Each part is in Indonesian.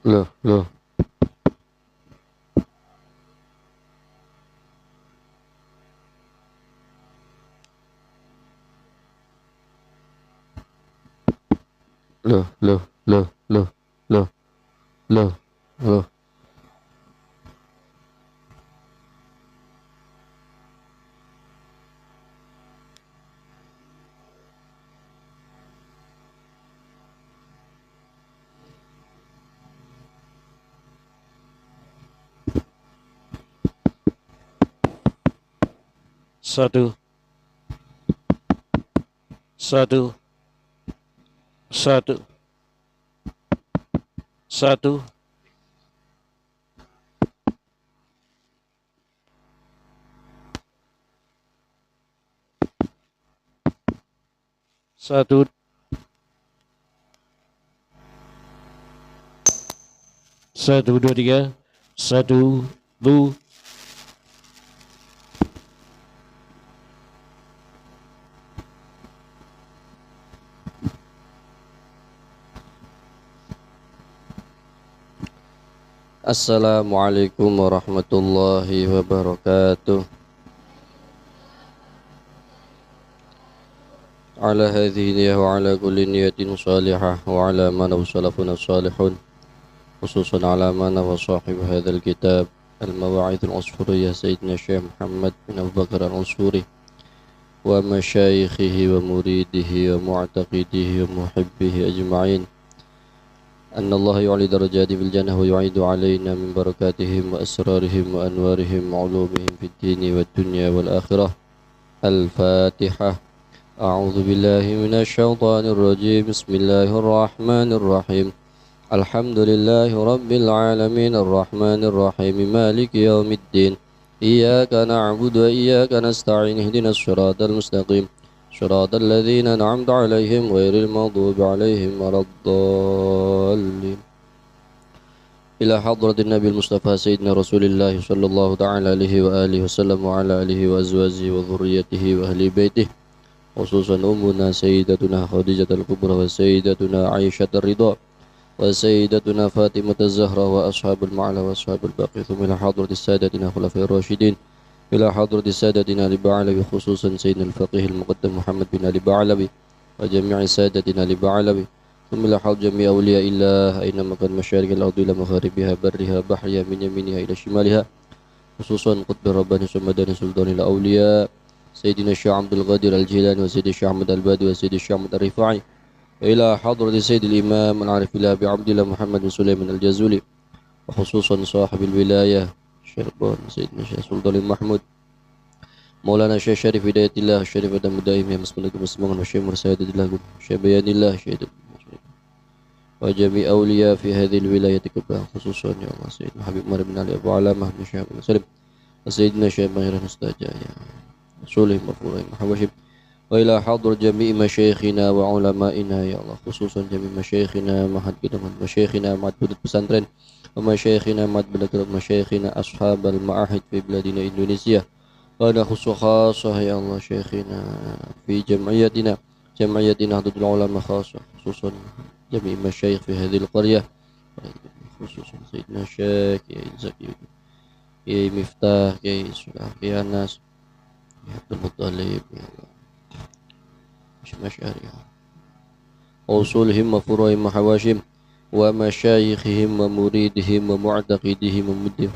Loh, loh, loh, loh, loh, loh, loh, loh, loh. Satu, satu, satu, satu, satu, satu, dua, tiga, satu, lu. Assalamualaikum warahmatullahi wabarakatuh. Ala hadhihi niyah wa ala kulli niyatin salihah wa ala man salafuna salihun khususan ala man wa sahib hadzal kitab al-mawa'idh al-usfuriyah sayyidina Syekh Muhammad bin Abu Bakar al-Usfuri wa masyayikhihi wa muridihi wa mu'taqidihi wa muhibbihi ajma'in. أن الله يعلي درجات في الجنة ويعيد علينا من بركاتهم وأسرارهم وأنوارهم وعلومهم في الدين والدنيا والآخرة. الفاتحة. أعوذ بالله من الشيطان الرجيم. بسم الله الرحمن الرحيم. الحمد لله رب العالمين الرحمن الرحيم مالك يوم الدين. إياك نعبد وإياك نستعين اهدنا الصراط المستقيم صراط الذين أنعمت عليهم غير المغضوب عليهم ولا الضالين. إلى حضرة النبي المصطفى سيدنا رسول الله صلى الله تعالى عليه وآله وسلم وعلى آله وأزواجه وذريته وأهل بيته خصوصا أمنا سيدتنا خديجة الكبرى وسيدتنا عائشة الرضا وسيدتنا فاطمة الزهراء وأصحاب المعلى وأصحاب الباقي ثم إلى حضرة السادتنا خلفاء الراشدين إلى حضرة سادتنا آل بعلوي خصوصا سيدنا الفقيه المقدم محمد بن آل بعلوي وجميع سادتنا آل بعلوي ثم إلى حضرة جميع أولياء الله أينما كان مشارق الأرض إلى مغاربها برها بحرها من يمينها إلى شمالها خصوصا قطب رباني سمداني سلطان الأولياء سيدنا الشيخ عبد القادر الجيلاني وسيد الشيخ أحمد البادي وسيد الشيخ أحمد الرفاعي إلى حضرة سيد الإمام العارف الله بعبد الله محمد بن سليمان الجزولي وخصوصا صاحب الولاية شربان سيدنا الشيخ سلطان محمود مولانا الشيخ شريف هداية الله الشريف دم دائم يا مسكنكم مسموعا والشيخ مرسيد الله الشيخ بيان الله شهيد وجميع أولياء في هذه الولاية كلها خصوصا يا الله سيدنا حبيب عمر بن علي أبو علامة بن شهاب بن سلم وسيدنا الشيخ ماهر نستاجا يا رسولهم مفروض محوشب وإلى حضر جميع مشايخنا وعلمائنا يا الله خصوصا جميع مشايخنا معهد قدمت مشايخنا معهد بلد pesantren ومشايخنا معهد بلد مشايخنا أصحاب المعاهد في بلادنا إندونيسيا وأنا خاصة يا الله شيخنا في جمعيتنا حدود العلماء خاصة خصوصا جميع المشايخ في هذه القرية خصوصا سيدنا الشيخ يا زكي يا مفتاح يا سلاح يا ناس يا عبد المطلب يا الله مش مشاري وصولهم وفروعهم وحواشهم ومشايخهم ومريدهم ومعتقدهم ومدهم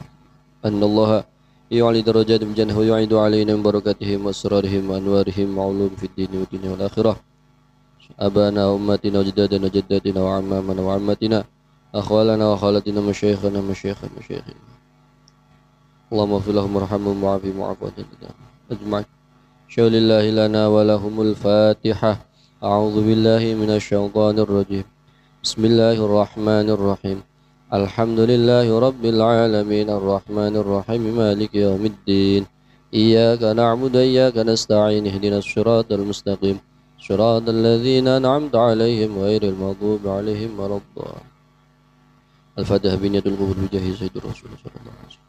أن الله يعلي درجات في الجنة ويعيد علينا من بركاتهم وأسرارهم وأنوارهم وعلوم في الدين والدنيا والآخرة. أبانا وأمتنا وجدادنا وجداتنا وعمامنا وعمتنا أخوالنا وخالتنا مشايخنا مشايخنا اللهم اغفر لهم وارحمهم وعافهم وعفو عنهم أجمعين. شو لله لنا ولهم الفاتحة. أعوذ بالله من الشيطان الرجيم. بسم الله الرحمن الرحيم. الحمد لله رب العالمين الرحمن الرحيم مالك يوم الدين. إياك نعبد وإياك نستعين اهدنا الصراط المستقيم صراط الذين أنعمت عليهم غير المغضوب عليهم ولا الضالين. الفاتحة بنية القبول بجاه سيد الرسول صلى الله عليه وسلم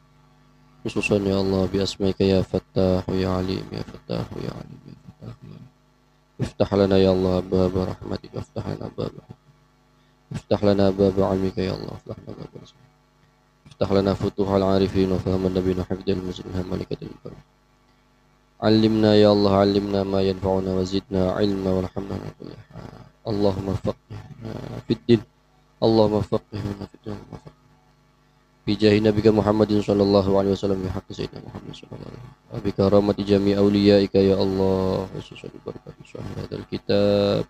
خصوصا يا الله بأسمائك يا فتاح يا عليم يا فتاح يا عليم يا فتاح يا عليم. افتح لنا يا الله باب رحمتك افتح لنا باب علمك يا الله افتح لنا باب افتح لنا فتوح العارفين وفهم النبيين وحفظ المسلمين ملكة البر. علمنا يا الله، علمنا ما ينفعنا وزدنا علما والحمد لله. اللهم فقهنا في الدين، اللهم فقهنا في الدين، بجاه نبيك محمد صلى الله عليه وسلم بحق سيدنا محمد صلى الله عليه وسلم وبكرامة جميع أوليائك يا الله، خصوصا بركة شهر هذا الكتاب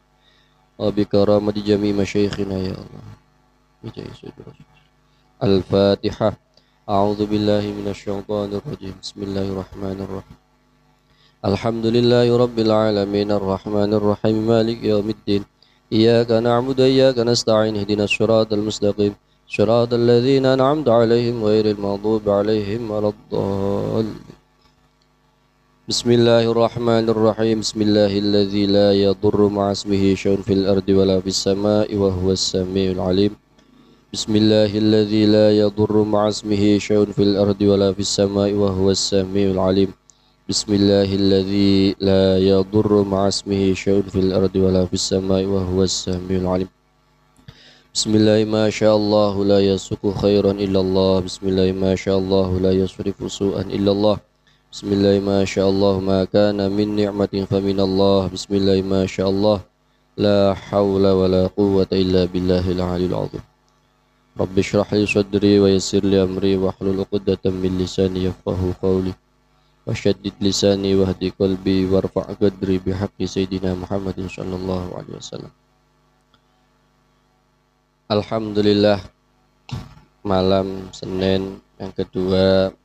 وبكرامة جميع مشايخنا يا الله بجاه سيدنا رسول. الفاتحة. أعوذ بالله من الشيطان الرجيم. بسم الله الرحمن الرحيم. الحمد لله رب العالمين الرحمن الرحيم مالك يوم الدين. إياك نعبد وإياك نستعين اهدنا الصراط المستقيم صراط الذين أنعمت عليهم غير المغضوب عليهم ولا الضالين. بسم الله الرحمن الرحيم. بسم الله الذي لا يضر مع اسمه شيء في الأرض ولا في السماء وهو السميع العليم. بسم الله الذي لا يضر مع اسمه شيء في الأرض ولا في السماء وهو السميع العليم. بسم الله الذي لا يضر مع اسمه شيء في الأرض ولا في السماء وهو السميع العليم. بسم الله ما شاء الله لا يسوق خيرا إلا الله. بسم الله ما شاء الله لا يصرف سوءا إلا الله. بسم الله ما شاء الله ما كان من نعمة فمن الله. بسم الله ما شاء الله لا حول ولا قوة إلا بالله العلي العظيم. رب اشرح لي صدري ويسر لي أمري واحلل عقدة من لساني يفقهوا قولي وشدد لساني واهدي قلبي وارفع قدري بحق سيدنا محمد صلى الله عليه وسلم. Alhamdulillah, malam Senin yang kedua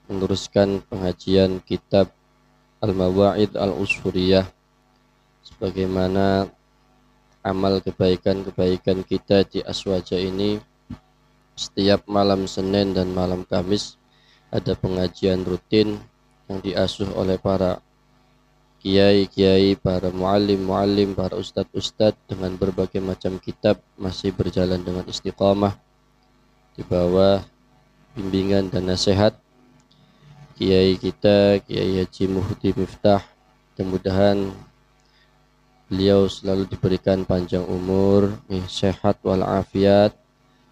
meneruskan pengajian kitab Al-Mawa'id Al-Usfuriyah, sebagaimana amal kebaikan-kebaikan kita di Aswaja ini. Setiap malam Senin dan malam Kamis ada pengajian rutin yang diasuh oleh para kiai-kiai, para muallim-muallim, para ustadz-ustadz dengan berbagai macam kitab, masih berjalan dengan istiqamah di bawah bimbingan dan nasihat kiai kita, Kiai Haji Muhdi Miftah. Mudah-mudahan beliau selalu diberikan panjang umur, sehat walafiat,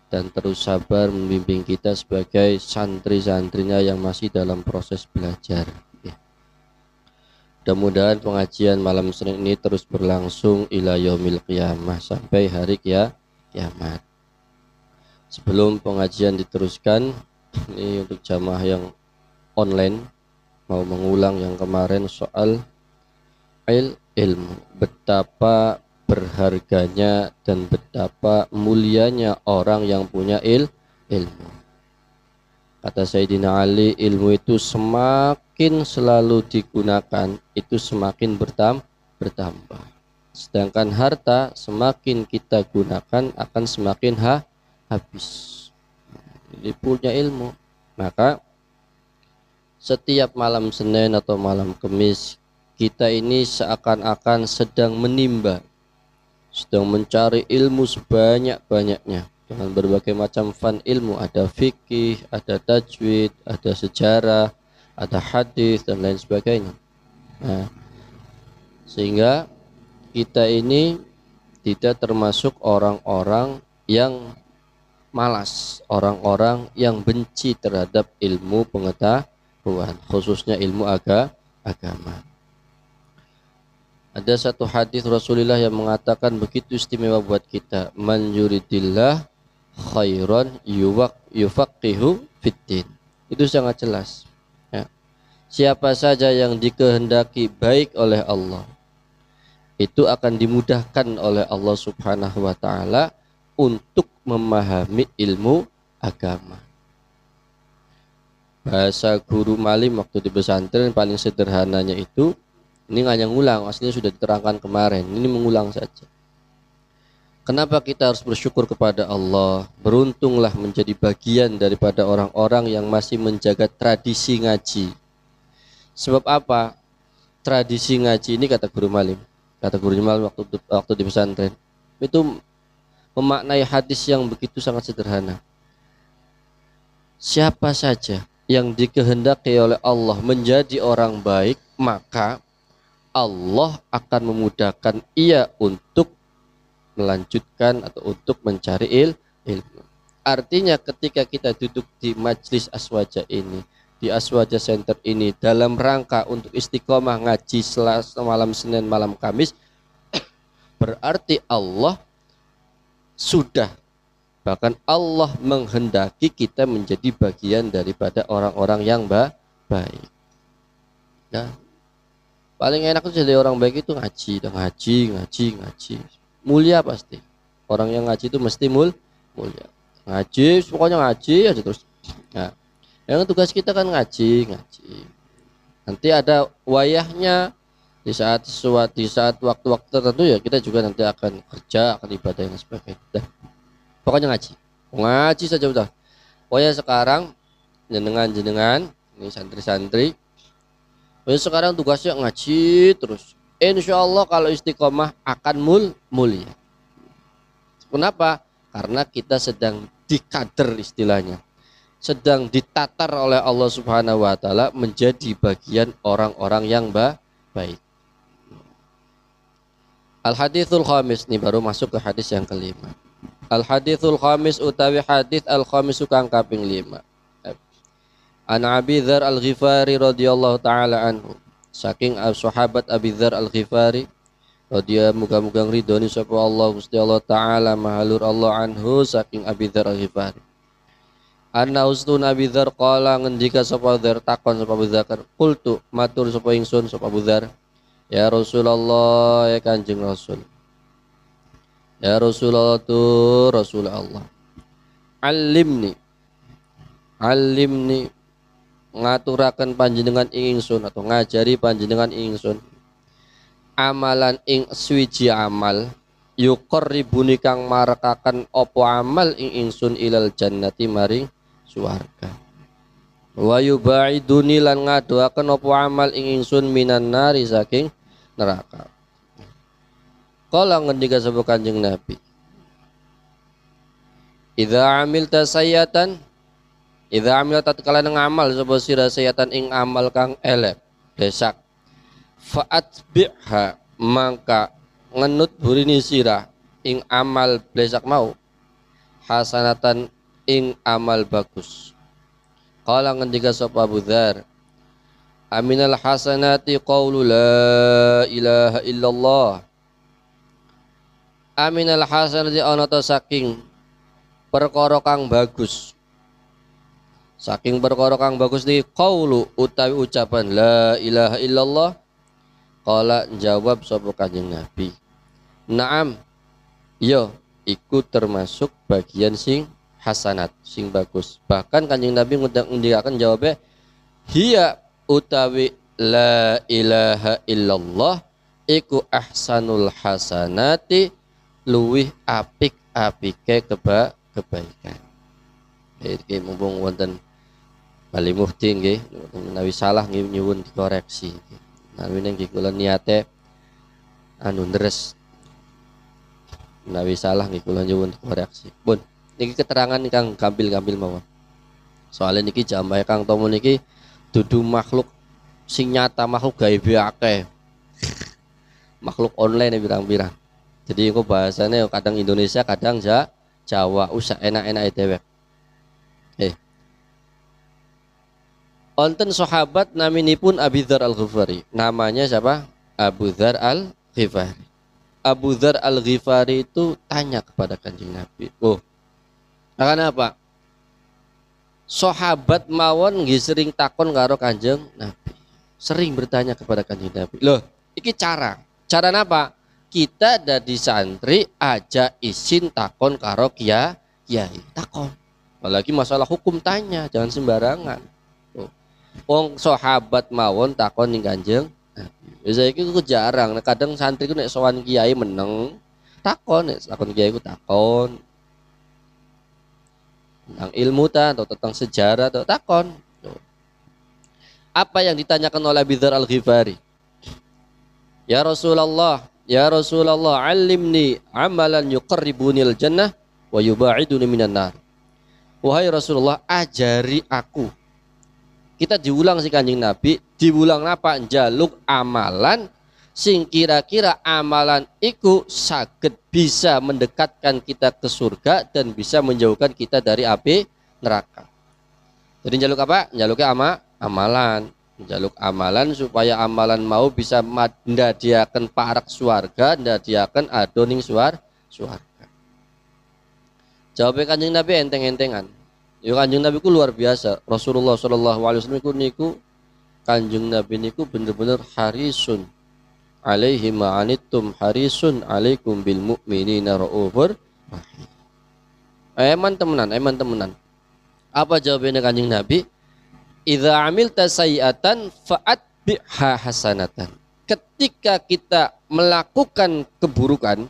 dan terus sabar membimbing kita sebagai santri-santrinya yang masih dalam proses belajar. Mudah-mudahan pengajian malam Senin ini terus berlangsung ila yaumil qiyamah, sampai hari kiamat. Sebelum pengajian diteruskan, ini untuk jamaah yang online mau mengulang yang kemarin soal ilmu, betapa berharganya dan betapa mulianya orang yang punya ilmu. Kata Sayyidina Ali, ilmu itu semakin selalu digunakan, itu semakin bertambah. Sedangkan harta semakin kita gunakan akan semakin habis. Jadi punya ilmu, maka setiap malam Senin atau malam Kamis kita ini seakan-akan sedang menimba, sedang mencari ilmu sebanyak-banyaknya dengan berbagai macam fan ilmu. Ada fikih, ada tajwid, ada sejarah, ada hadis dan lain sebagainya. Nah, sehingga kita ini tidak termasuk orang-orang yang malas, orang-orang yang benci terhadap ilmu pengetahuan, khususnya ilmu agama. Ada satu hadis Rasulullah yang mengatakan begitu istimewa buat kita, man yuridillah khairan yufaqihu fiddin. Itu sangat jelas ya. Siapa saja yang dikehendaki baik oleh Allah, itu akan dimudahkan oleh Allah Subhanahu wa ta'ala untuk memahami ilmu agama. Bahasa guru Malim waktu di pesantren paling sederhananya itu, ini hanya ngulang, aslinya sudah diterangkan kemarin, ini mengulang saja. Kenapa kita harus bersyukur kepada Allah? Beruntunglah menjadi bagian daripada orang-orang yang masih menjaga tradisi ngaji. Sebab apa? Tradisi ngaji ini, kata guru Malim waktu di pesantren, itu memaknai hadis yang begitu sangat sederhana. Siapa saja yang dikehendaki oleh Allah menjadi orang baik, maka Allah akan memudahkan ia untuk melanjutkan atau untuk mencari ilmu. Artinya ketika kita duduk di majlis Aswaja ini, di Aswaja Center ini dalam rangka untuk istiqomah ngaji Selasa malam Senin malam Kamis, berarti Allah sudah, bahkan Allah menghendaki kita menjadi bagian daripada orang-orang yang baik. Nah, paling enak itu jadi orang baik itu ngaji. Mulia pasti. Orang yang ngaji itu mesti mulia. Ngaji, pokoknya ngaji aja terus. Nah, yang tugas kita kan ngaji. Nanti ada wayahnya di saat waktu-waktu tertentu ya kita juga nanti akan kerja, akan ibadah dan sebagainya. Dah. Pokoknya ngaji saja udah. Pokoknya sekarang jenengan ini santri-santri. Pokoknya sekarang tugasnya ngaji terus. Insya Allah kalau istiqomah akan mulia. Kenapa? Karena kita sedang dikader istilahnya, sedang ditatar oleh Allah Subhanahu wa taala menjadi bagian orang-orang yang baik. Al-haditsul khamis, ini baru masuk ke hadis yang kelima. Al-haditsul khamis utawi hadis al-khamis kang kaping 5. An Abi Dzar Al-Ghifari radhiyallahu taala anhu. Saking sahabat Abi Dzar Al-Ghifari dia muga-muga ridhoni sapa Allah Gusti Allah taala mahalur Allah anhu saking Abi Dzar Al-Ghifari. Anna ustun Abi Dzar qala ngendika sapa Dzar takon sapa Abu Dzar qultu matur sapa ingsun sapa Abu Dzar ya Rasulullah ya Kanjeng Rasul. Ya Rasulullah tu Rasulullah. Alimni ngaturaken panjenengan ing ingsun atau ngajari panjenengan ing ingsun amalan ing swiji amal yuqarribuni kang marakaken opo amal ing ingsun ilal jannati maring swarga wa yubaiduni lan ngadoaken opo amal ing ingsun minan nari saking neraka. Kala ngendika sapa Kanjeng Nabi idza amilta sayyatan idza amilta tatkala ngamal sapa sira sayyatan ing amal kang elek desak fa'atbi'ha mangka ngenut burini sirah ing amal blesak mau hasanatan ing amal bagus. Qala ngendika sapa Abu Dzar aminal hasanati qaulu la ilaha illallah. Aminal hasanati ana ta saking perkara kang bagus. Saking perkara kang bagus di qaulu utawi ucapan la ilaha illallah. Qala jawab sapa Kanjeng Nabi naam yo iku termasuk bagian sing hasanat sing bagus. Bahkan Kanjeng Nabi ngendikaken jawabe hiya utawi la ilaha illallah iku ahsanul hasanati luwih apik-apike kebaikan. Iki mumpung wonten Bali Mufti nggih menawi salah nyuwun dikoreksi. Nabi neng kula niate anu ndres menawi salah nggih kula nyuwun koreksi. Pun niki keterangan kang gampil-gampil mawon. Soalnya niki jamaah kang tomo niki dudu makhluk sing nyata, makhluk gaib akeh. Makhluk online pirang-pirang. Jadi kok bahasane kadang Indonesia, kadang Jawa, usah enak-enak dewek. Onten sahabat naminipun Abi Dzar Al-Ghifari. Namanya siapa? Abu Dzar Al-Ghifari. Abu Dzar Al-Ghifari itu tanya kepada Kanjeng Nabi. Karena apa? Sahabat mawon nggih sering takon karo Kanjeng Nabi. Sering bertanya kepada Kanjeng Nabi. Loh, iki cara apa? Kita dari santri aja izin takon karo kiai, takon. Apalagi masalah hukum tanya, jangan sembarangan. Wong sahabat mawon takon ning Kanjeng Nabi. Wis iki ku jarang, kadang santri ku nek sowan kiai meneng takon, nek takon kiai ku takon. Tentang ilmu atau tentang sejarah atau takon. Apa yang ditanyakan oleh Abi Dzar Al-Ghifari? Ya Rasulullah, alimni amalan yuqarribunil jannah wa yubaiduni minan nar. Wahai Rasulullah, ajari aku. Kita diulang si Kanjeng Nabi, diulang apa? Jaluk amalan sing kira-kira amalan iku saged bisa mendekatkan kita ke surga dan bisa menjauhkan kita dari api neraka. Jadi njaluk apa? Njaluknya amalan. Njaluk amalan supaya amalan mau bisa ndadiaken parak swarga, ndadiaken adoning swarga. Jawabnya Kanjeng Nabi enteng-entengan. Yo Kanjeng Nabi ku luar biasa. Rasulullah sallallahu alaihi wasallam niku Kanjeng Nabi niku bener-bener harisun alaihi ma'anittum harisun alaikum bil mu'minina raufur rahim. Eman temenan. Apa jawabannya Kanjeng Nabi? Idza amilta sayi'atan fa'atbiha hasanatan. Ketika kita melakukan keburukan,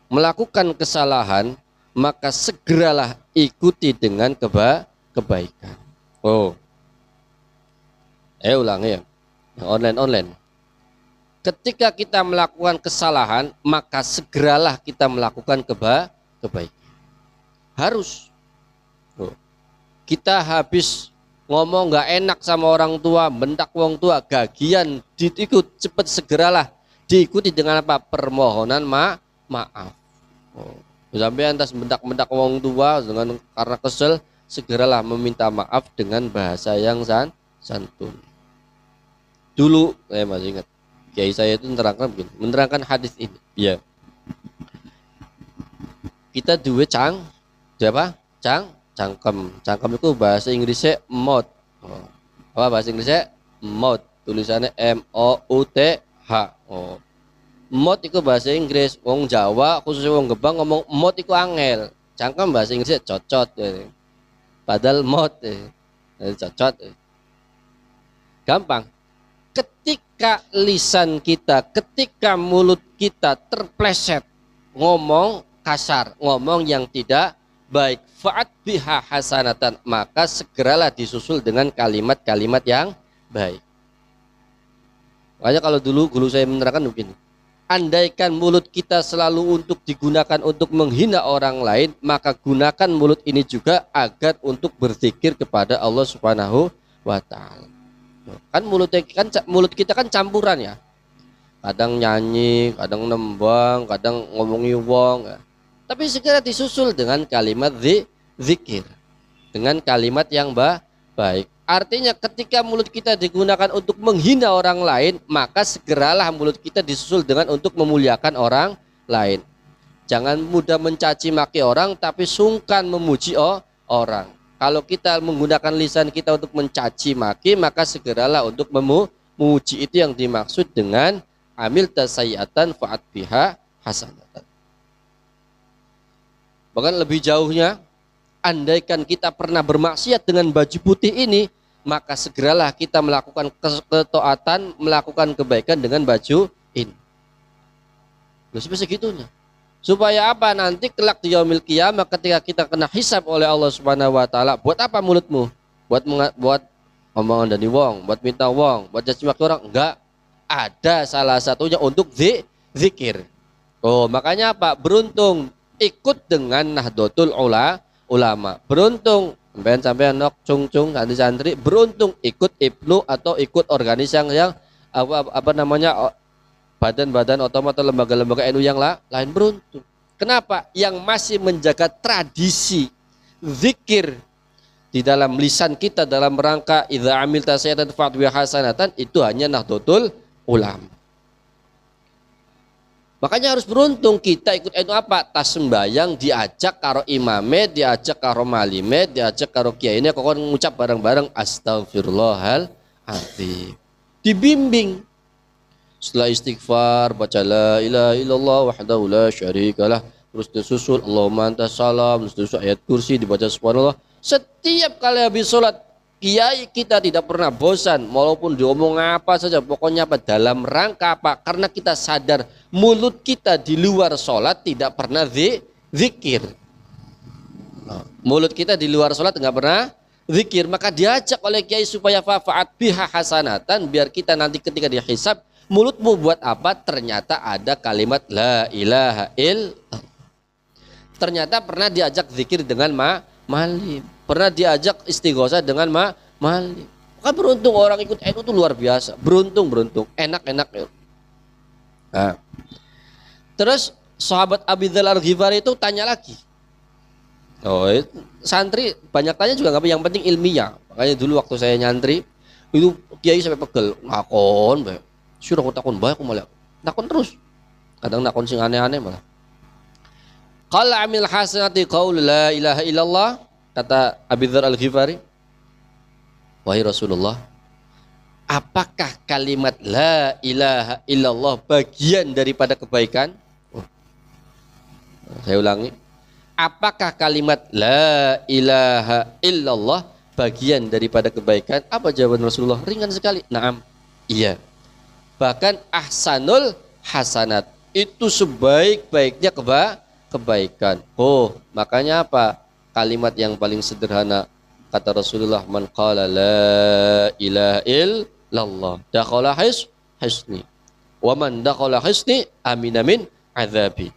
melakukan kesalahan, maka segeralah ikuti dengan kebaikan. Oh. Ulangi ya. Online. Ketika kita melakukan kesalahan, maka segeralah kita melakukan kebaikan. Harus. Kita habis ngomong nggak enak sama orang tua, bentak wong tua, gagian diikut, cepet segeralah diikuti dengan apa? Permohonan maaf. Sampai antas bentak-bentak wong tua dengan karena kesel, segeralah meminta maaf dengan bahasa yang santun. Dulu saya masih ingat. Kiai saya itu menerangkan hadis ini. Ya. Kita duwe cangkem. Cangkem itu bahasa Inggrisnya mouth. Apa bahasa Inggrisnya? Mouth. Tulisannya MOUTH. Mouth itu bahasa Inggris. Wong Jawa khususnya wong Gebang ngomong mouth itu angel. Cangkem bahasa Inggrisnya cocot. Padahal mouth cocot. Gampang. Ketika lisan kita, ketika mulut kita terpleset ngomong kasar, ngomong yang tidak baik, fa'at biha hasanatan, maka segeralah disusul dengan kalimat-kalimat yang baik. Makanya kalau dulu guru saya menerangkan begini, andaikan mulut kita selalu untuk digunakan untuk menghina orang lain, maka gunakan mulut ini juga agar untuk berzikir kepada Allah Subhanahu wa Ta'ala. Kan mulut kita kan campuran ya, kadang nyanyi, kadang nembang, kadang ngomongi wong ya. Tapi segera disusul dengan kalimat zikir, dengan kalimat yang baik. Artinya ketika mulut kita digunakan untuk menghina orang lain, maka segeralah mulut kita disusul dengan untuk memuliakan orang lain. Jangan mudah mencaci maki orang tapi sungkan memuji orang. Kalau kita menggunakan lisan kita untuk mencaci maki, maka segeralah untuk memuji. Itu yang dimaksud dengan amil tasayyatan fa'at biha hasanatan. Bahkan lebih jauhnya, andaikan kita pernah bermaksiat dengan baju putih ini, maka segeralah kita melakukan ketaatan, melakukan kebaikan dengan baju ini. Loh, sampai segitunya. Supaya apa? Nanti kelak di yaumil qiyamah ketika kita kena hisab oleh Allah Subhanahu wa Ta'ala, buat apa mulutmu? Buat omongan dari wong, buat minta wong, buat caci maki orang? Enggak. Ada salah satunya untuk zikir. Oh, makanya apa? Beruntung ikut dengan Nahdlatul Ulama. Beruntung sampai nok cung-cung santri-santri, beruntung ikut Ibnu atau ikut organisasi yang badan-badan otomatis atau lembaga-lembaga NU yang lain, beruntung. Kenapa? Yang masih menjaga tradisi zikir di dalam lisan kita dalam rangka idza amilta sayyatan fa'atbiha hasanatan, itu hanya Nahdlatul Ulama. Makanya harus beruntung kita ikut NU apa? Tas sembayang diajak karo imame, diajak karo malime, diajak karo kiai ini kok ngucap bareng-bareng astagfirullahaladzim. Dibimbing. Setelah istighfar baca la ilaha illallah wahdahu la syarikalah, terus disusul Allahumma antas salam, terus disusul ayat kursi dibaca subhanallah. Setiap kali habis sholat, kiai kita tidak pernah bosan, walaupun diomong apa saja, pokoknya apa, dalam rangka apa? Karena kita sadar mulut kita di luar sholat tidak pernah zikir. Mulut kita di luar sholat nggak pernah zikir, maka diajak oleh kiai supaya fa'at biha hasanatan, biar kita nanti ketika dihisab, mulutmu buat apa? Ternyata ada kalimat la ilaha illallah. Ternyata pernah diajak zikir dengan malim, pernah diajak istighosah dengan malim. Kan beruntung orang ikut NU itu luar biasa. Beruntung, enak. Nah, terus sahabat Abi Dzar Al-Ghifari itu tanya lagi. Oh, santri banyak tanya juga nggak, yang penting ilmiah. Makanya dulu waktu saya nyantri itu kiai sampai pegel ngakon, bae. Sudah aku takon bae aku malah takon terus. Kadang takon sing aneh-aneh malah. Qala amil hasanati qaul la ilaha illallah, kata Abi Dzar Al-Ghifari. Wahai Rasulullah, apakah kalimat la ilaha illallah bagian daripada kebaikan? Oh, saya ulangi. Apakah kalimat la ilaha illallah bagian daripada kebaikan? Apa jawaban Rasulullah? Ringan sekali. Naam. Iya. Bahkan ahsanul hasanat, itu sebaik-baiknya kebaikan. Oh, makanya apa? Kalimat yang paling sederhana kata Rasulullah, man qala la ilaha illallah dakhala hisni wa man dakhala hisni amina min azabi.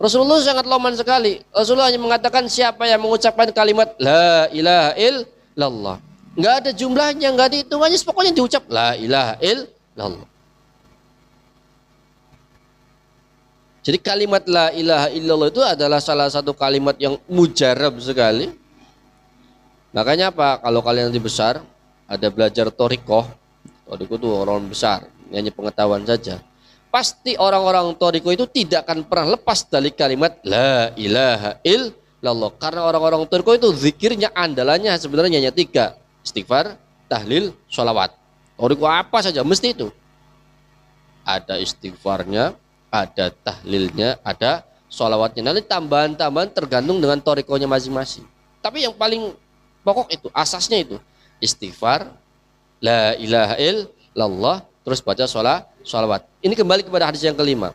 Rasulullah sangat loman sekali. Rasulullah hanya mengatakan siapa yang mengucapkan kalimat la ilaha illallah, nggak ada jumlahnya, nggak ada hitungannya, pokoknya diucap la ilaha illallah. Jadi kalimat la ilaha illallah itu adalah salah satu kalimat yang mujarab sekali. Makanya apa? Kalau kalian nanti besar ada belajar thoriqoh. Thoriqoh itu orang besar, hanya pengetahuan saja. Pasti orang-orang thoriqoh itu tidak akan pernah lepas dari kalimat la ilaha illallah. Karena orang-orang thoriqoh itu zikirnya andalannya sebenarnya hanya 3. Istighfar, tahlil, sholawat. Thoriqoh apa saja mesti itu. Ada istighfarnya, ada tahlilnya, ada sholawatnya. Nanti tambahan-tambahan tergantung dengan thoriqohnya masing-masing. Tapi yang paling pokok itu, asasnya itu istighfar, la ilaha illallah, terus baca sholawat. Ini kembali kepada hadis yang kelima.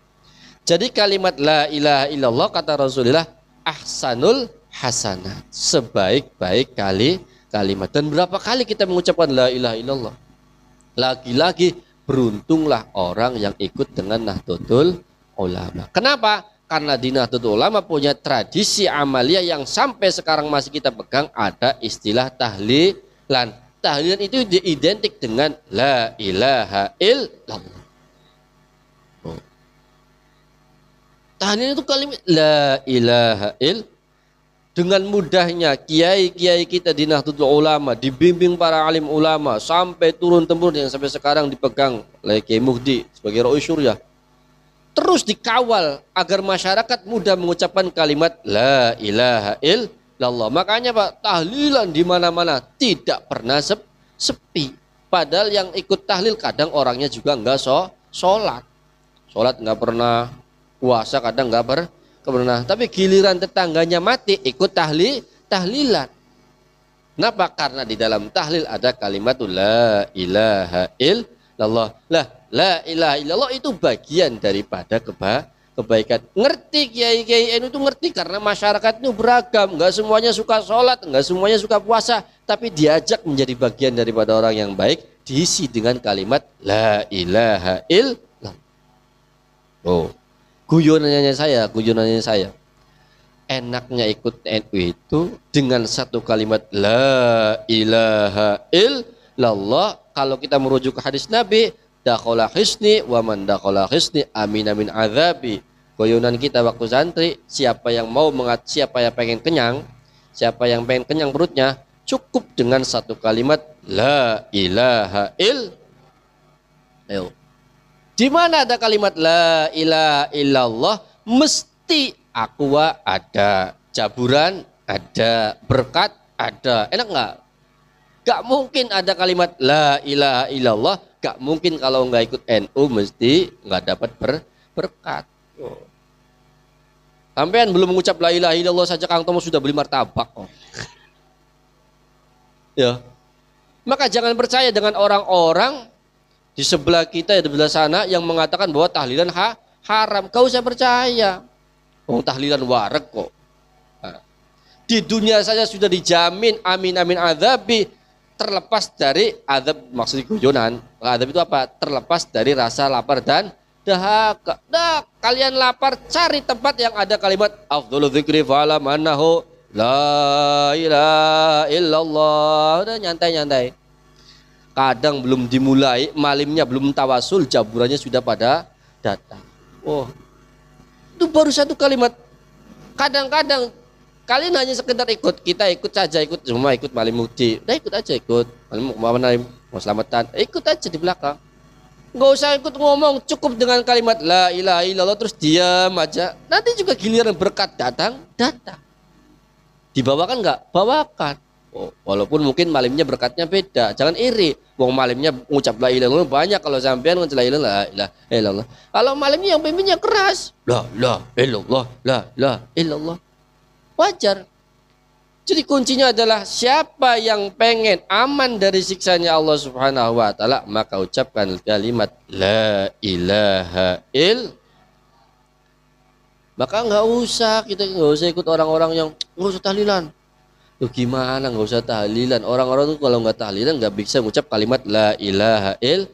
Jadi kalimat la ilaha illallah kata Rasulullah ahsanul hasanat, sebaik-baik kalimat. Dan berapa kali kita mengucapkan la ilaha illallah? Lagi-lagi beruntunglah orang yang ikut dengan Nahdlatul Ulama. Kenapa? Karena di Nahdlatul Ulama punya tradisi amalia yang sampai sekarang masih kita pegang, ada istilah tahlilan. Tahlilan itu identik dengan la ilaha illallah. Oh. Tahlilan itu kalimat la ilaha illallah. Dengan mudahnya kiai-kiai kita di Nahdlatul Ulama, dibimbing para alim ulama sampai turun-temurun yang sampai sekarang dipegang oleh Kiai Muhdi sebagai Ra'i Syuriah. Terus dikawal agar masyarakat mudah mengucapkan kalimat la ilaha illallah. Makanya Pak, tahlilan di mana-mana tidak pernah sepi. Padahal yang ikut tahlil kadang orangnya juga enggak sholat. Sholat enggak pernah, puasa kadang enggak pernah. Tapi giliran tetangganya mati ikut tahlilan. Kenapa? Karena di dalam tahlil ada kalimat la ilaha illallah. La ilaha illallah itu bagian daripada kebaikan. Ngerti kiai-kiai itu ngerti karena masyarakat itu beragam, enggak semuanya suka sholat, enggak semuanya suka puasa, tapi diajak menjadi bagian daripada orang yang baik, diisi dengan kalimat la ilaha illallah. Oh, guyonannya saya. Enaknya ikut NU itu dengan satu kalimat la ilaha illallah. Kalau kita merujuk ke hadis Nabi, dakhala hisni wa man dakhala hisni amin amin azabi. Goyonan kita waktu santri, siapa yang pengen kenyang perutnya, cukup dengan satu kalimat la ilaha illallah. Di mana ada kalimat la ilaha illallah, mesti aqua ada, jaburan ada, berkat ada. Enak nggak? Gak mungkin ada kalimat la ilaha illallah, gak mungkin kalau nggak ikut NU mesti nggak dapat berkat. Oh. Sampean belum mengucap la ilaha illallah saja Kang Tomo sudah beli martabak. Oh. Ya. Maka jangan percaya dengan orang-orang di sebelah kita, di sebelah sana yang mengatakan bahwa tahlilan haram. Kau usah percaya. Oh, tahlilan wareg kok. Nah, di dunia saja sudah dijamin amin amin azabi, terlepas dari azab, maksud guyonan. Azab itu apa? Terlepas dari rasa lapar dan dahaga. Nah, kalian lapar, cari tempat yang ada kalimat afdhalu dzikri fa'ala mannahu la ilaha illallah. Udah nyantai-nyantai. Kadang belum dimulai, malimnya belum tawasul, jaburannya sudah pada datang. Oh, itu baru satu kalimat. Kadang-kadang kalian hanya sekedar ikut, kita ikut saja, ikut semua, ikut Malim Mudi, udah ikut aja, ikut mau selamatan, ikut aja di belakang. Nggak usah ikut ngomong, cukup dengan kalimat la ilaha illallah terus diam aja. Nanti juga giliran berkat datang. Dibawakan nggak? Bawakan. Oh, walaupun mungkin malimnya berkatnya beda, jangan iri. Wong malimnya ngucap la ilaha illallah banyak, kalau sampean ngucap la ilaha illallah. Kalau malimnya yang pimpinnya keras, la ilaha illallah. Wajar. Jadi kuncinya adalah siapa yang pengen aman dari siksanya Allah Subhanahu wa taala, maka ucapkan kalimat la ilaha illallah. Maka kita nggak usah ikut orang-orang yang nggak usah tahlilan. Tuh gimana nggak usah tahlilan? Orang-orang tuh kalau nggak tahlilan nggak bisa mengucap kalimat la ilaha illallah.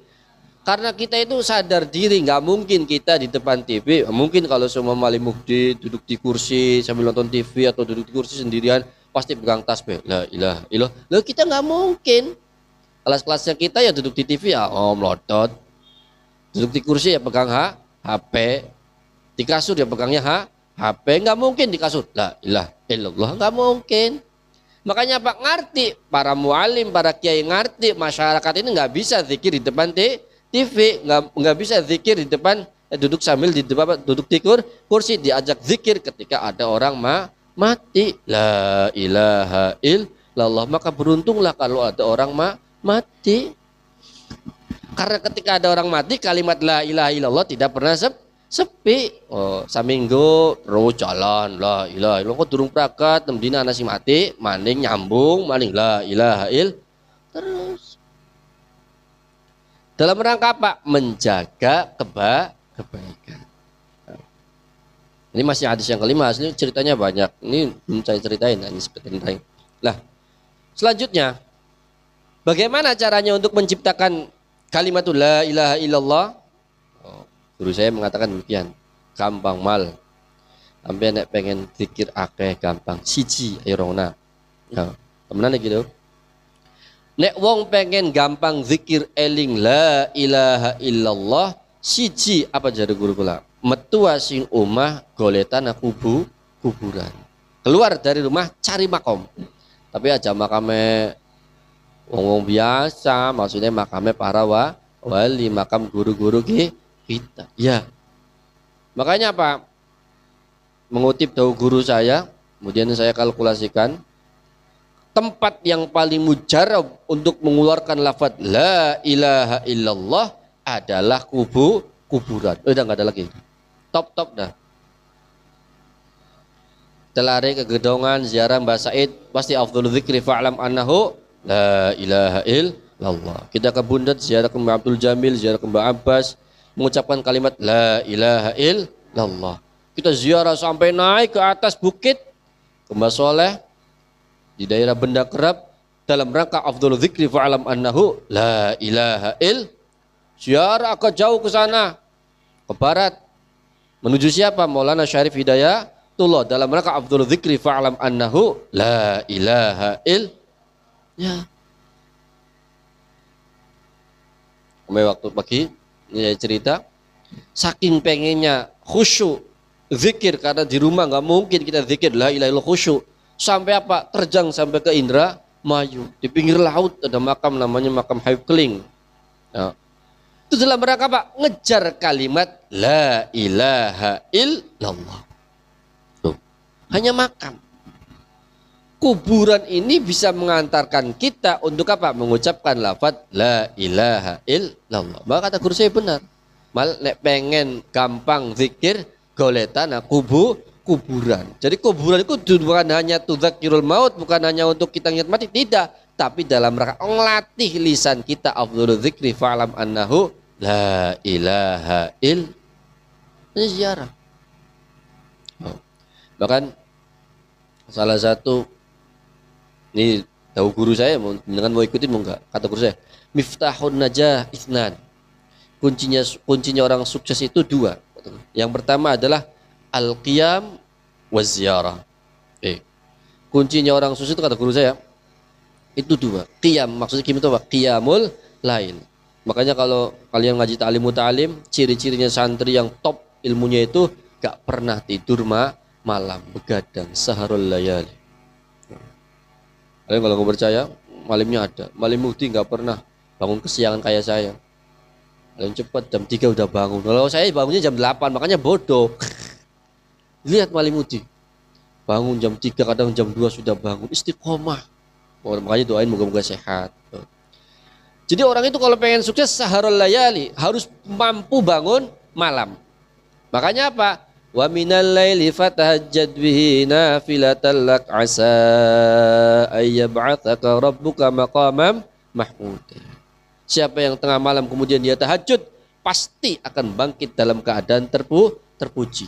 Karena kita itu sadar diri, nggak mungkin kita di depan TV. Mungkin kalau semua Malim Mukdi duduk di kursi sambil nonton TV atau duduk di kursi sendirian pasti pegang tasbih la ilaha illallah. Loh, kita nggak mungkin. Kelas-kelasnya kita ya duduk di TV ya melotot. Duduk di kursi ya pegang HP. Di kasur ya pegangnya HP. Nggak mungkin di kasur la ilaha illallah, nggak mungkin. Makanya Pak ngerti, para mualim, para kiai ngerti, masyarakat ini nggak bisa zikir di depan TV, nggak bisa zikir di depan duduk sambil di depan duduk di kursi, diajak zikir ketika ada orang mati la ilaha illallah. Maka beruntunglah kalau ada orang mati, karena ketika ada orang mati kalimat la ilaha illallah tidak pernah sepi. Oh, saminggu terus jalan la ilaha illallah, kok durung prakat temdina ana sing mati maning nyambung maning la ilaha illallah terus. Dalam rangka apa? Menjaga kebaikan. Ini masih hadis yang kelima, asli ceritanya banyak. Ini belum saya ceritain, ini seperti ini. Lah, selanjutnya bagaimana caranya untuk menciptakan kalimat la ilaha illallah? Guru saya mengatakan demikian, gampang mal. Sampai nek pengen zikir akeh gampang, siji ayrona. Ya, temenan gitu. Nek wong pengen gampang zikir eling la ilaha illallah, siji apa jare guru kula? Metu sing omah goletan kuburan. Keluar dari rumah cari makom. Tapi aja makame wong biasa, maksudnya makame para wali, makam guru-guru kita. Ya. Makanya apa? Mengutip dawuh guru saya, kemudian saya kalkulasikan tempat yang paling mujarab untuk mengeluarkan lafaz la ilaha illallah adalah kuburan. Udah nggak ada lagi. Top dah. Telari ke gedongan ziarah Mbah Said, pasti afdhalul dzikri fa'lam annahu la ilaha illallah. Kita ke Bundat ziarah ke Mbah Abdul Jamil, ziarah ke Mbah Abbas, mengucapkan kalimat la ilaha illallah. Kita ziarah sampai naik ke atas bukit ke Mbah Soleh di daerah Benda Kerap dalam rangka afdhalul dzikri fa'lam annahu la ilaha illallah. Ziarah ke jauh ke sana, ke barat, menuju siapa? Maulana Syarif Hidayatullah dalam rangka afdhalul dzikri fa'lam annahu la ilaha illallah. Ya. Waktu pagi ini saya cerita, saking pengennya khusyuk zikir, karena di rumah nggak mungkin kita zikir la ilaha illallah khusyuk. Sampai apa? Terjang sampai ke Indramayu. Di pinggir laut ada makam namanya makam Habib Keling. Nah, itu dalam rangka apa? Ngejar kalimat la ilaha illallah. Tuh. Hanya makam. Kuburan ini bisa mengantarkan kita untuk apa? Mengucapkan lafaz la ilaha illallah. Maka kata guru saya benar. Mal nek pengen gampang zikir goletana kuburan. Jadi kuburan itu bukan hanya tudzakirul maut, bukan hanya untuk kita ingat mati, tidak. Tapi dalam rangka ngelatih lisan kita afdhalul dzikri fa'lam annahu la ilaha illallah. Ini ziarah. Bahkan salah satu, ini tahu guru saya, dengan mau ikutin mau enggak? Kata guru saya, miftahun najah itsnan. Kuncinya orang sukses itu dua. Yang pertama adalah al-qiyam wa ziyarah. Kuncinya orang sukses itu kata guru saya itu dua. Qiyam, maksudnya qiyam itu apa? Qiyamul lail. Makanya kalau kalian ngaji ta'lim muta'alim, ciri-cirinya santri yang top ilmunya itu gak pernah tidur malam, begadang saharul layali. Kalian kalau nggak percaya, malimnya ada. Malim Mufti gak pernah bangun kesiangan kayak saya. Kalian cepat jam 3 udah bangun. Kalau saya bangunnya jam 8, makanya bodoh. Lihat Malim Mufti. Bangun jam 3, kadang jam 2 sudah bangun. Istiqomah. Makanya doain moga-moga sehat. Jadi orang itu kalau pengen sukses saharul layali harus mampu bangun malam. Makanya apa? Wa minal laili fatahajjad bihi nafilatan lak asa ayyab'atsaka rabbuka maqamam mahmuda. Siapa yang tengah malam kemudian dia tahajud pasti akan bangkit dalam keadaan terpuji.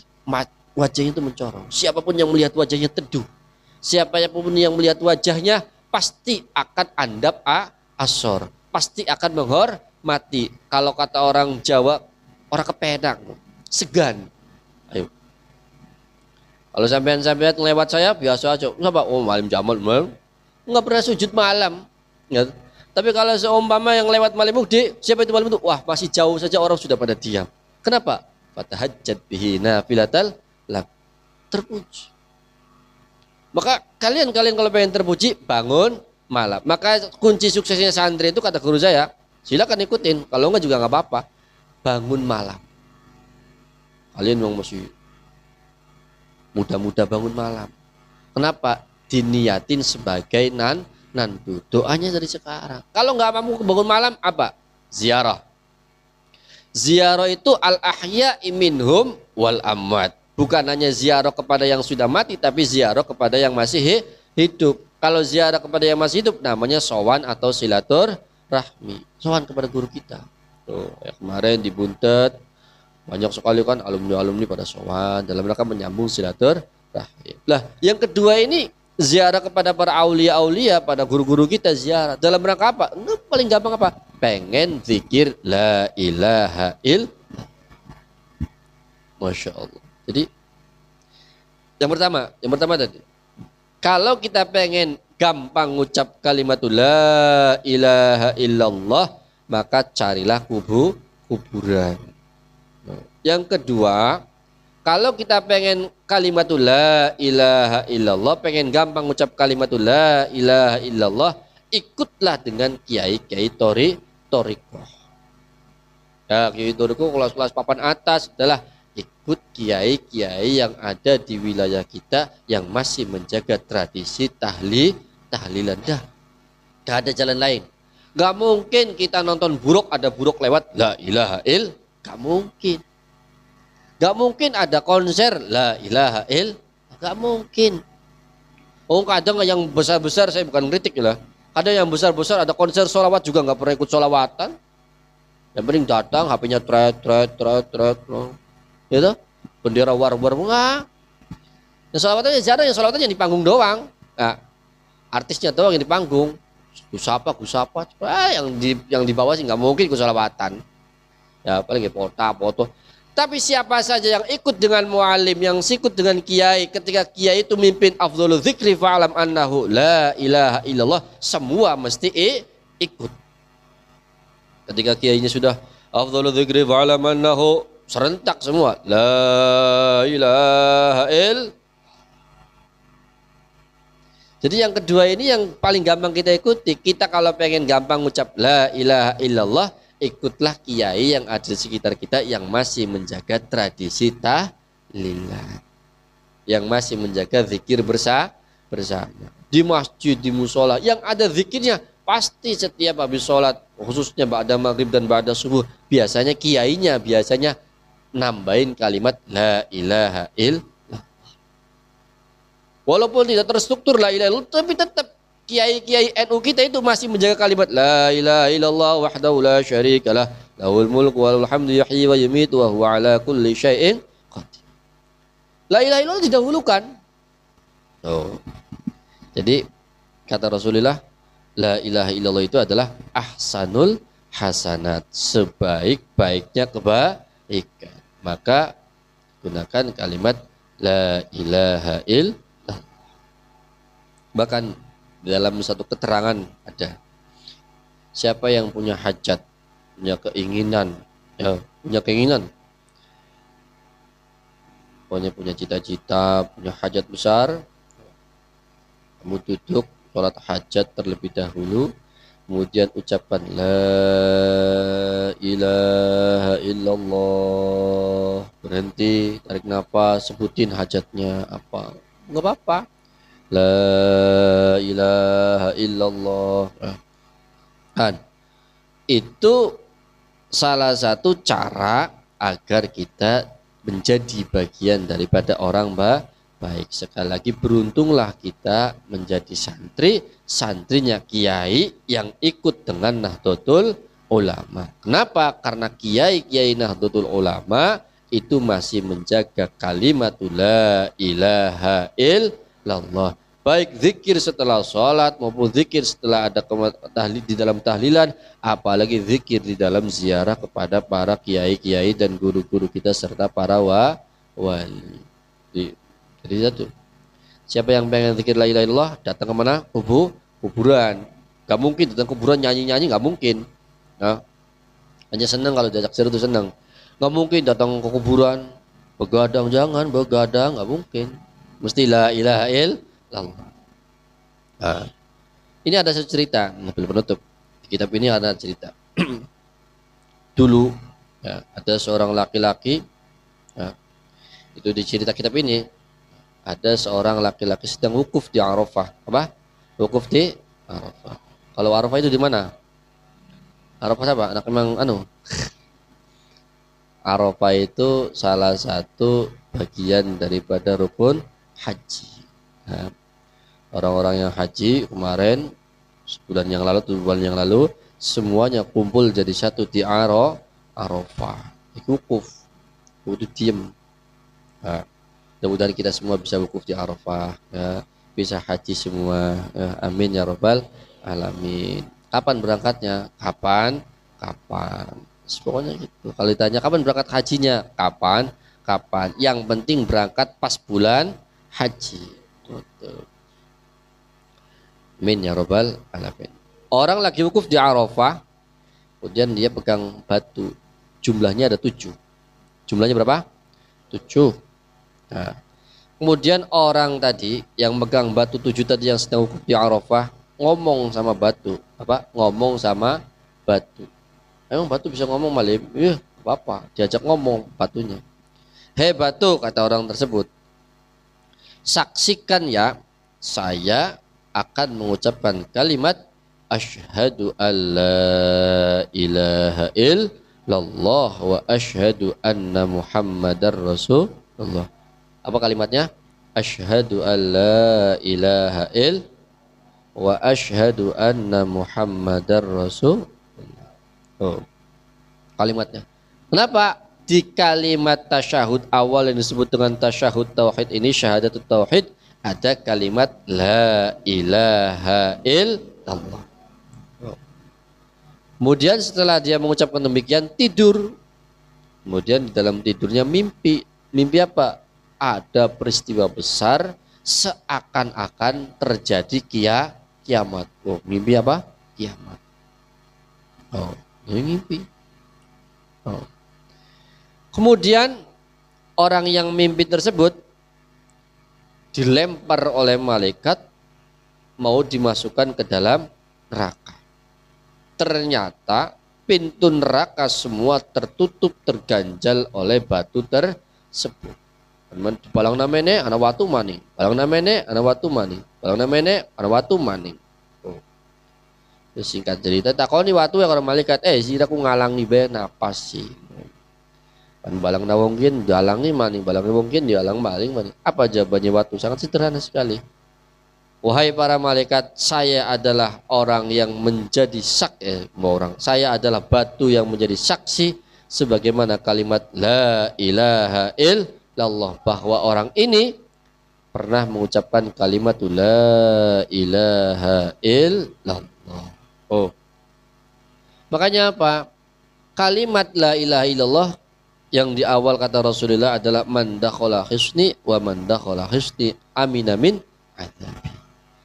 Wajahnya itu mencorong. Siapapun yang melihat wajahnya teduh. Siapapun yang melihat wajahnya pasti akan andap asor. Pasti akan menghormati. Kalau kata orang Jawa, orang kepenang, segan. Ayo. Kalau sampean lewat saya biasa aja. Kenapa? Oh, Malim Jamal, nggak pernah sujud malam. Ya. Tapi kalau seumpama yang lewat Malim Mufti, siapa itu Malim Mufti? Wah, masih jauh saja orang sudah pada diam. Kenapa? Fatahajjad bihi nafilatal lak. Terpuji. Maka kalian kalau pengen terpuji, bangun malam. Maka kunci suksesnya santri itu kata guru saya, silakan ikutin. Kalau enggak juga enggak apa-apa. Bangun malam. Kalian memang masih muda-muda bangun malam. Kenapa? Diniatin sebagai nandu. Doanya dari sekarang. Kalau enggak mampu bangun malam, apa? Ziarah. Ziarah itu al-ahya minhum wal amwat. Bukan hanya ziarah kepada yang sudah mati, tapi ziarah kepada yang masih hidup. Kalau ziarah kepada yang masih hidup namanya sowan atau silaturahmi. Sowan kepada guru kita. Tuh, ya kemarin di Buntet banyak sekali kan alumni-alumni pada sowan dalam rangka menyambung silaturahmi. Lah, yang kedua ini ziarah kepada para aulia-aulia, pada guru-guru kita ziarah. Dalam rangka apa? Nah, paling gampang apa? Pengen zikir la ilaha illallah. Masya Allah. Jadi yang pertama tadi, kalau kita pengen gampang ngucap kalimatul la ilaha illallah, maka carilah kuburan. Yang kedua, kalau kita pengen kalimatul la ilaha illallah, pengen gampang ngucap kalimatul la ilaha illallah, ikutlah dengan kiai-kiai torikoh. Ya, kiai torikoh kelas-kelas papan atas adalah ikut kiai-kiai yang ada di wilayah kita yang masih menjaga tradisi tahlilan. Dah, gak ada jalan lain. Gak mungkin kita nonton buruk, ada buruk lewat la ilaha il, gak mungkin. Gak mungkin ada konser la ilaha il, gak mungkin. Oh, kadang yang besar-besar, saya bukan kritik ya, ada yang besar-besar ada konser sholawat juga gak pernah ikut sholawatan. Yang penting datang HP-nya tret. Gitu, bendera war-war enggak. Yang sholawatannya jarang, yang sholawatannya di panggung doang. Nah, artisnya doang yang di panggung. Gusapa. Yang di bawah sih nggak mungkin ikut sholawatan. Ya paling foto. Tapi siapa saja yang ikut dengan mualim, yang ikut dengan kiai, ketika kiai itu mimpin afdhalul dzikri fa'lam annahu la ilaha illallah, semua mesti ikut. Ketika kiainya sudah afdhalul dzikri fa'lam annahu, serentak semua la ilaha il. Jadi yang kedua ini yang paling gampang kita ikuti. Kita kalau pengen gampang ngucap la ilaha illallah, ikutlah kiai yang ada di sekitar kita yang masih menjaga tradisi tahlilan, yang masih menjaga zikir bersama. Di masjid, di musola yang ada zikirnya, pasti setiap habis sholat, khususnya ba'da maghrib dan ba'da subuh, biasanya kiainya nambahin kalimat la ilaha illallah. Walaupun tidak terstruktur la ilaha illallah, tapi tetap kiai-kiai NU kita itu masih menjaga kalimat la ilaha illallah wahdahu la syarikalah lahul mulku walul hamdu yuhyi wa yumitu wa huwa ala kulli syai'in qadir. La ilaha illallah didahulukan. Oh. Jadi kata Rasulullah, la ilaha illallah itu adalah ahsanul hasanat, sebaik-baiknya kebaikan. Maka gunakan kalimat la ilaha illallah. Bahkan dalam satu keterangan ada, siapa yang punya hajat punya keinginan, ya, punya keinginan, pokoknya punya cita-cita, punya hajat besar, kamu duduk sholat hajat terlebih dahulu, kemudian ucapkan la ilaha illallah, berhenti, tarik nafas, sebutin hajatnya apa, nggak apa-apa, la ilaha illallah. Kan itu salah satu cara agar kita menjadi bagian daripada orang baik. Sekali lagi, beruntunglah kita menjadi santri, santrinya kiai yang ikut dengan Nahdlatul Ulama. Kenapa? Karena kiai-kiai Nahdlatul Ulama itu masih menjaga kalimatul la ilaha illallah. Baik zikir setelah sholat maupun zikir setelah ada di dalam tahlilan, apalagi zikir di dalam ziarah kepada para kiai-kiai dan guru-guru kita serta para wali. Jadi satu, siapa yang pengen zikir la ilaha illallah datang ke mana? Kuburan. Gak mungkin datang kuburan nyanyi-nyanyi, gak mungkin. Nah, hanya senang kalau diajak zikir itu senang. Gak mungkin datang ke kuburan begadang, jangan begadang, gak mungkin. Mesti la ilaha illallah. Nah, ini ada satu cerita, belum penutup. Di kitab ini ada cerita. Dulu ya, ada seorang laki-laki, ya, itu di cerita kitab ini ada seorang laki-laki sedang wukuf di Arafah. Apa? Wukuf di Arafah. Kalau Arafah itu di mana? Arafah apa? Anak memang Arafah itu salah satu bagian daripada rukun haji. Nah, orang-orang yang haji kemarin sebulan yang lalu, 2 bulan yang lalu, semuanya kumpul jadi satu di Arafah. Wukuf, udah diem. Nah, mudah-mudahan kita semua bisa wukuf di Arafah, ya, bisa haji semua, ya, amin ya robbal alamin. Kapan berangkatnya? Kapan? Pokoknya gitu. Kalau ditanya kapan berangkat hajinya? Kapan? Yang penting berangkat pas bulan haji. Amin ya robbal alamin. Orang lagi wukuf di Arafah, kemudian dia pegang batu. Jumlahnya ada 7. Jumlahnya berapa? 7. Nah, kemudian orang tadi yang megang batu 7 tadi yang sedang wukuf di Arafah ngomong sama batu. Apa? Ngomong sama batu. Emang batu bisa ngomong, Malim? Iya, apa-apa. Diajak ngomong batunya. Hei batu, kata orang tersebut, saksikan ya, saya akan mengucapkan kalimat asyhadu alla ilaha illallah wa asyhadu anna muhammadar rasulullah. Apa kalimatnya? Asyhadu alla ilaha illallah wa asyhadu anna muhammadar rasulullah. Oh, kalimatnya. Kenapa di kalimat tasyahud awal yang disebut dengan tasyahud tauhid ini, syahadatut tauhid, ada kalimat la ilaha illallah. Kemudian setelah dia mengucapkan demikian, tidur. Kemudian di dalam tidurnya mimpi. Mimpi apa? Ada peristiwa besar seakan-akan terjadi kiamat. Oh, mimpi apa? Kiamat. Oh, ini mimpi. Oh. Kemudian orang yang mimpi tersebut dilempar oleh malaikat mau dimasukkan ke dalam neraka. Ternyata pintu neraka semua tertutup, terganjal oleh batu tersebut. Balang namene ana watu maning, balang namene ana watu maning, balang namene ana watu maning. Oh. Singkat cerita takoni watu ya karo malaikat, sira ku ngalangi bae napas sih. Kan balang na wongkin dialangi maning, balang na wongkin dialang maling maning. Apa jawabannya watu? Sangat sederhana sekali. Wahai para malaikat, saya adalah orang yang menjadi saya adalah batu yang menjadi saksi sebagaimana kalimat la ilaha illallah, bahwa orang ini pernah mengucapkan kalimat la ilaha illallah. Oh. Makanya apa? Kalimat la ilaha illallah yang di awal kata Rasulullah adalah man dakhala hisni wa man dakhala hisni amina min adzabi.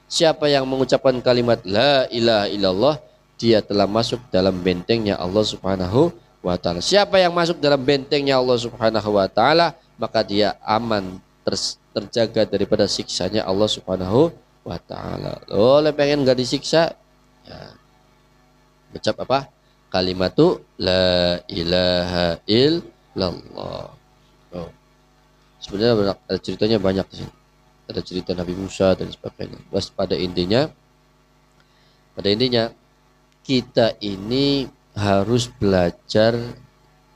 Siapa yang mengucapkan kalimat la ilaha illallah, dia telah masuk dalam bentengnya Allah Subhanahu wa ta'ala. Siapa yang masuk dalam bentengnya Allah Subhanahu wa ta'ala, maka dia aman, terjaga daripada siksanya Allah Subhanahu wa ta'ala. Oleh pengen gak disiksa, ya, ucap apa? Kalimatu la ilaha illallah. Oh. Sebenarnya ada ceritanya banyak di sini. Ada cerita Nabi Musa dan sebagainya. Bas pada intinya kita ini harus belajar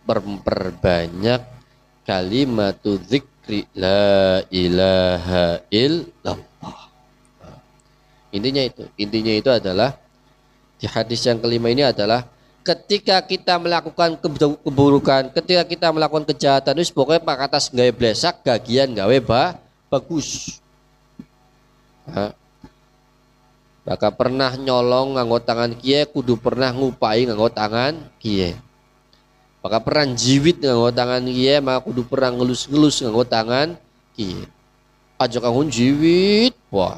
memperbanyak kalimatu dzikri la ilaha illallah. Intinya itu adalah di hadis yang kelima ini adalah ketika kita melakukan keburukan, ketika kita melakukan kejahatan, itu pokoknya pak atas gawe blesak, gagian gawe bagus. Maka pernah nyolong nganggo tangan kie, kudu pernah ngupai nganggo tangan kie. Maka pernah jiwit nganggo tangan kie, maka kudu pernah ngelus-ngelus nganggo tangan kie. Aja kanggo jiwit, wah.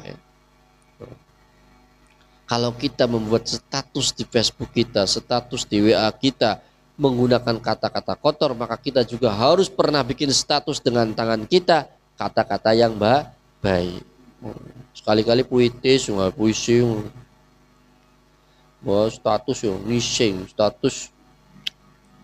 Kalau kita membuat status di Facebook kita, status di WA kita menggunakan kata-kata kotor, maka kita juga harus pernah bikin status dengan tangan kita kata-kata yang baik. Sekali-kali puitis, nggak puisi, status yo, nishing, status.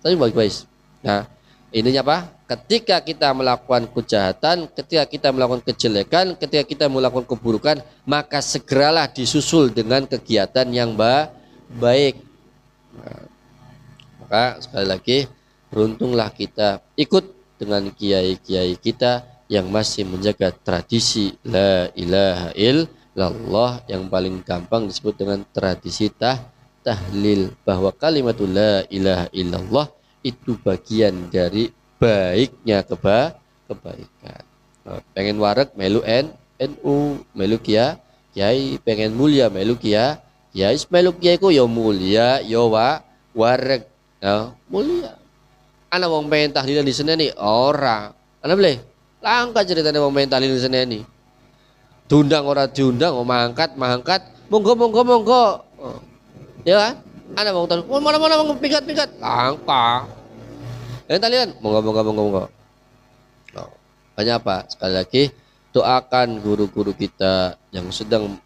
Tapi baik-baik. Nah, intinya apa? Ketika kita melakukan kejahatan, ketika kita melakukan kejelekan, ketika kita melakukan keburukan, maka segeralah disusul dengan kegiatan yang baik. Nah, maka sekali lagi, beruntunglah kita ikut dengan kiai-kiai kita yang masih menjaga tradisi la ilaha illallah, yang paling gampang disebut dengan tradisi tahlil, bahwa kalimatul la ilaha illallah itu bagian dari baiknya kebaikan. Pengen wareg melu NU, melu kiai, pengen mulia melu kiai, melu kiai ku ya mulia, ya wareg, mulia. Ana wong pengen tahlilan di Senen nih orang, ana boleh langka ceritanya wong pengen tahlilan di Senen nih. Diundang ora diundang, mangkat, monggo. Ya kan? Ana wong tahlilan, mana pikat, langka. Yang tahlilan, monggo. Hanya apa? Sekali lagi, doakan guru-guru kita yang sedang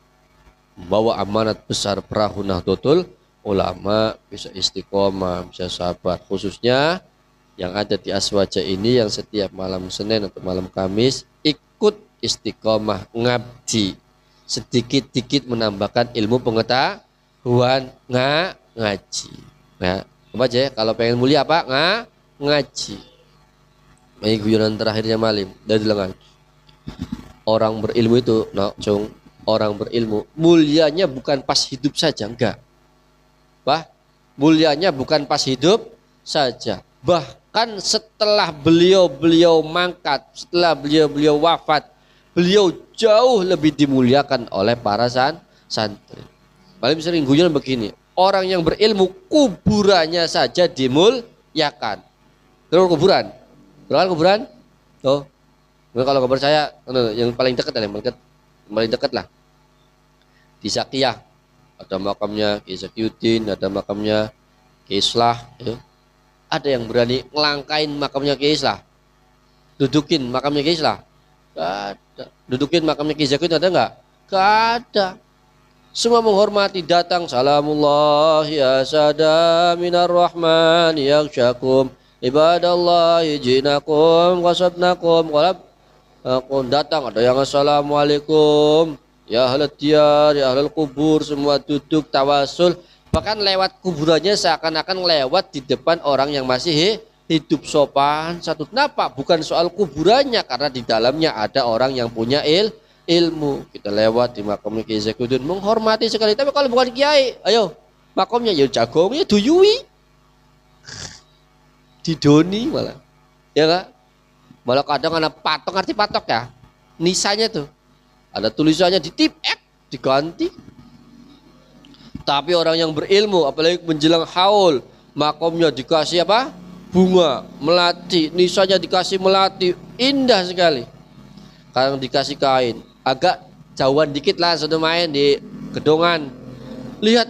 membawa amanat besar perahu Nahdlatul Ulama bisa istiqomah, bisa sabar, khususnya yang ada di Aswaja ini yang setiap malam Senin atau malam Kamis ikut istiqomah ngabdi, sedikit-sedikit menambahkan ilmu pengetahuan ngaji. Nah, apa aja ya? Kalau pengen mulia apa? Ngaji. Ini guyonan terakhirnya Malim dari lengan. Orang berilmu itu, orang berilmu mulianya bukan pas hidup saja, enggak. Mulianya bukan pas hidup saja. Bahkan setelah beliau mangkat, setelah beliau wafat, beliau jauh lebih dimuliakan oleh para santri. Malim sering guyon begini, orang yang berilmu kuburannya saja dimuliakan. Terus kuburan. Tuh. Kalau kubur saya yang paling dekat lah. Di Sakiyah ada makamnya Ki Zakiuddin, ada makamnya Ki Islah, ya. Ada yang berani ngelangkain makamnya Ki Islah. Dudukin makamnya Ki Islah? Gak ada. Dudukin makamnya Ki Zakiuddin ada enggak? Gak ada. Semua menghormati, datang salamullah ya sada minar rahman yaksyakum ibadallahi jinakum wasabnakum walabnakum. Datang ada yang assalamualaikum ya ahlal diyar ya ahlal kubur, semua duduk tawasul, bahkan lewat kuburannya seakan-akan lewat di depan orang yang masih hidup, sopan satu. Kenapa? Bukan soal kuburannya, karena di dalamnya ada orang yang punya ilmu. Kita lewat di makamnya Kiai Zakiuddin menghormati sekali. Tapi kalau bukan kiai, ayo makamnya ya jagongnya duyui, didoni malah, ya kan? Malah kadang ada patok, arti patok ya, nisanya tuh ada tulisannya di tip diganti. Tapi orang yang berilmu, apalagi menjelang haul, makamnya dikasih apa? Bunga melati, nisanya dikasih melati, indah sekali. Kadang dikasih kain, agak jauhan dikit lah sudah main di gedongan. Lihat